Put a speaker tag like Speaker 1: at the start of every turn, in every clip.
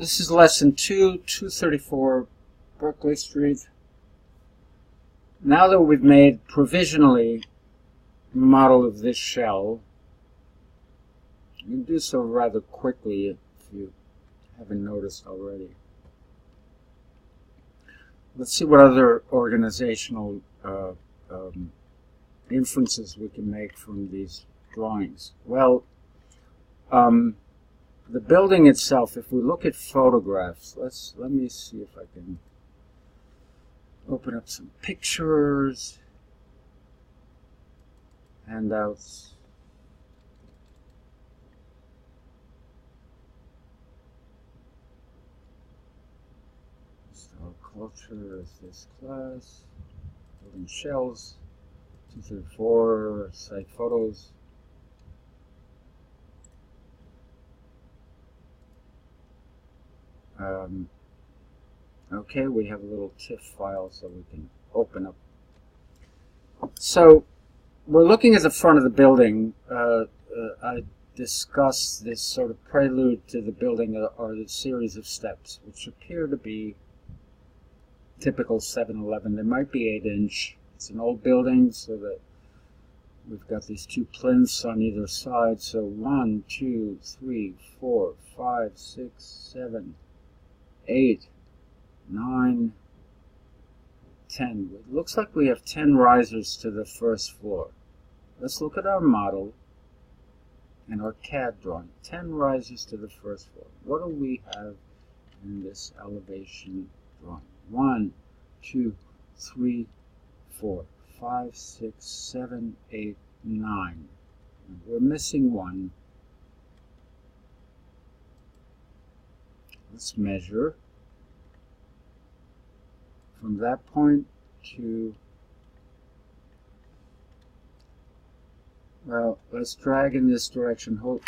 Speaker 1: This is lesson 2, 234 Berkeley Street. Now that we've made provisionally a model of this shell, you can do so rather quickly if you haven't noticed already. Let's see what other organizational inferences we can make from these drawings. Well, the building itself, if we look at photographs, let me see if I can open up some pictures, handouts. So culture is this class, building shells, 234, site photos. Okay, we have a little TIFF file so we can open up. So we're looking at the front of the building. I discussed this sort of prelude to the building or the series of steps, which appear to be typical 7-Eleven. They might be 8-inch. It's an old building, so that we've got these two plinths on either side. So 1, 2, 3, 4, 5, 6, 7, 8, 9, 10. It looks like we have 10 risers to the first floor. Let's look at our model and our CAD drawing. 10 risers to the first floor. What do we have in this elevation drawing? 1, 2, 3, 4, 5, 6, 7, 8, 9. We're missing one. Let's measure from that point to, well, let's drag in this direction. Hold.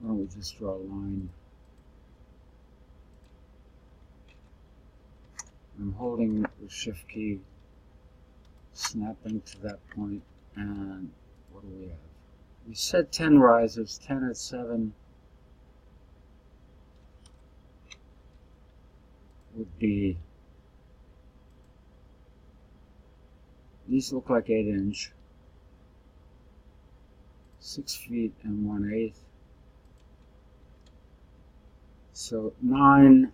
Speaker 1: Why don't we just draw a line? I'm holding the shift key, snapping to that point, and what do we have? We said 10 risers, 10 at 7 would be, these look like 8-inch, 6 feet and 1/8. So 9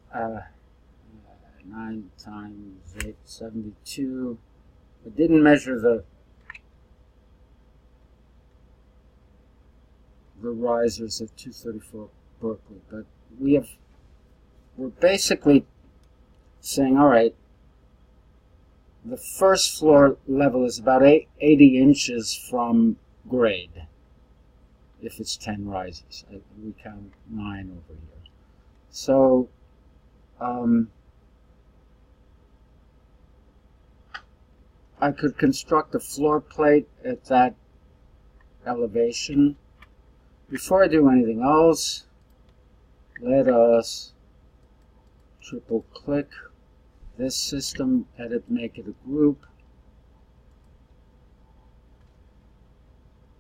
Speaker 1: times 8, 72. I didn't measure the risers of 234 Berkeley, but we're basically saying, all right, the first floor level is about 80 inches from grade if it's 10 risers. We count 9 over here. So I could construct a floor plate at that elevation. Before I do anything else, let us triple click this system, edit, make it a group,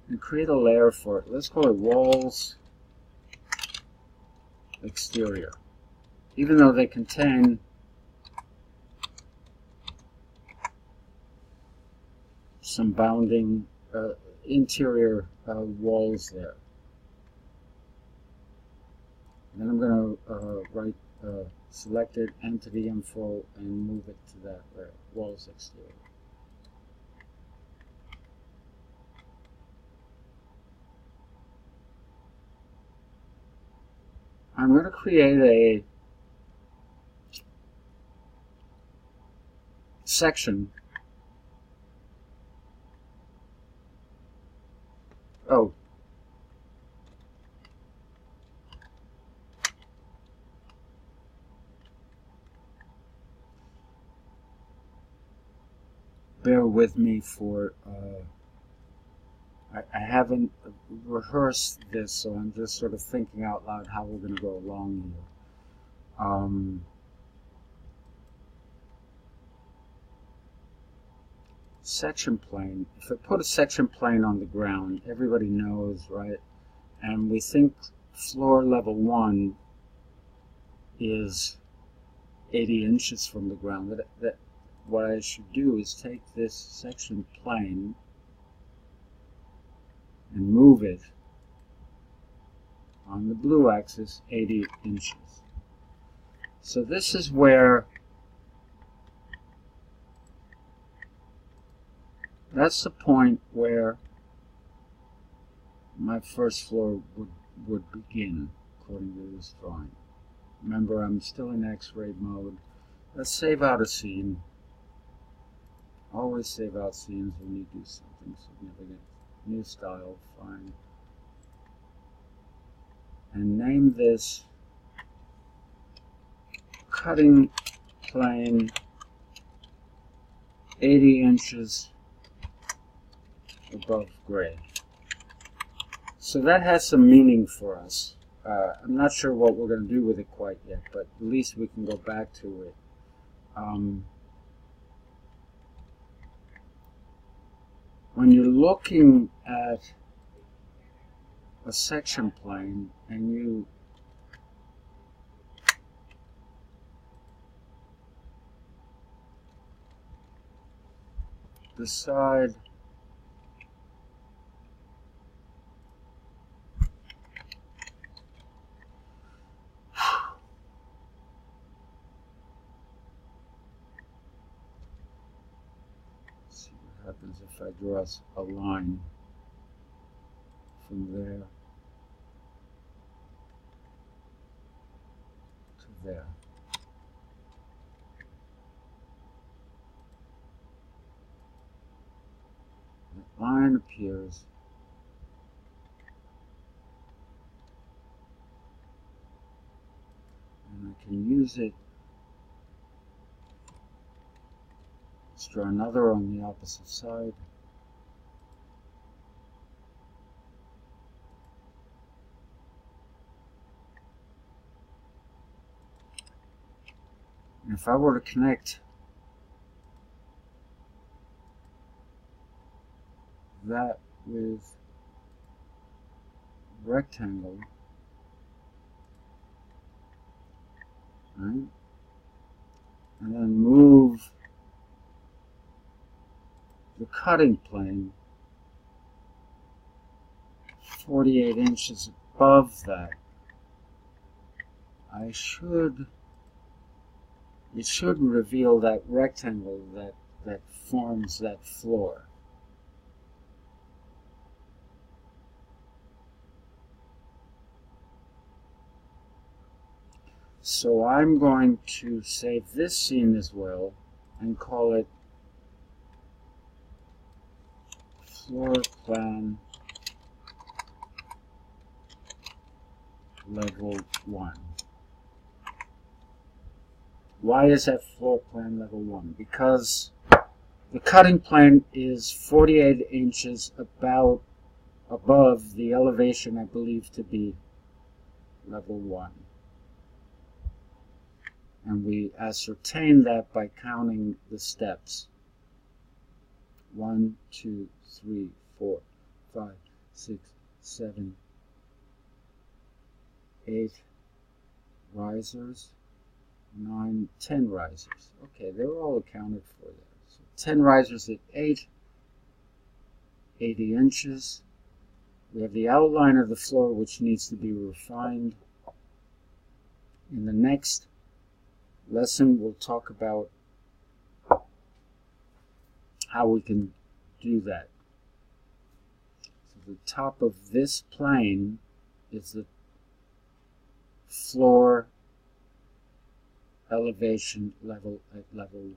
Speaker 1: and create a layer for it. Let's call it walls exterior. Even though they contain some bounding interior walls there. Then I'm going to write selected entity info and move it to that walls exterior. I'm going to create a section. Oh. Bear with me for, I haven't rehearsed this, so I'm just sort of thinking out loud how we're going to go along here. section plane, if I put a section plane on the ground, everybody knows, right? And we think floor level 1 is 80 inches from the ground. What I should do is take this section plane and move it on the blue axis 80 inches. So this is where, that's the point where my first floor would begin, according to this drawing. Remember, I'm still in X-ray mode. Let's save out a scene. Always save out scenes when you do something significant. New style, fine. And name this cutting plane 80 inches above grade. So that has some meaning for us. I'm not sure what we're going to do with it quite yet, but at least we can go back to it. When you're looking at a section plane and you decide happens if I draw a line from there to there. That line appears, and I can use it. Let's draw another on the opposite side. And if I were to connect that with rectangle, right, and then move the cutting plane 48 inches above that, it should reveal that rectangle that forms that floor. So I'm going to save this scene as well and call it floor plan level 1. Why is that floor plan level 1? Because the cutting plane is 48 inches above the elevation I believe to be level 1. And we ascertain that by counting the steps. 1, 2, 3, 4, 5, 6, 7, 8 risers, 9, 10 risers. Okay, they're all accounted for there. So 10 risers at 80 inches. We have the outline of the floor which needs to be refined. In the next lesson, we'll talk about how we can do that. So the top of this plane is the floor elevation level at level 1.